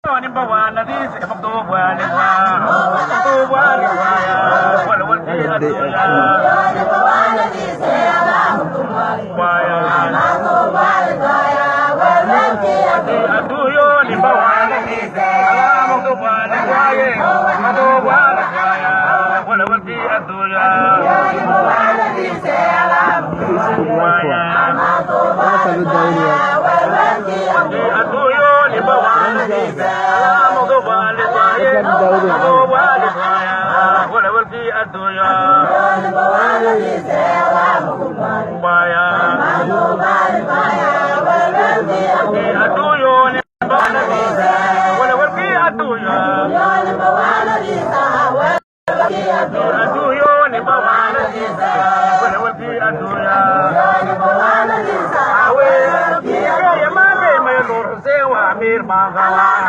ni bawana di se fakto wale wa fakto wale wa wala wal ki atuya ni bawana di se ala waya fakto wale waya wala ki atuyo ni bawana di se ala fakto wale waya fakto wale waya wala wal ki atuya ni bawana di se ala waya fakto wale waya wala ki atuyo ni bawana di se Amir Magala,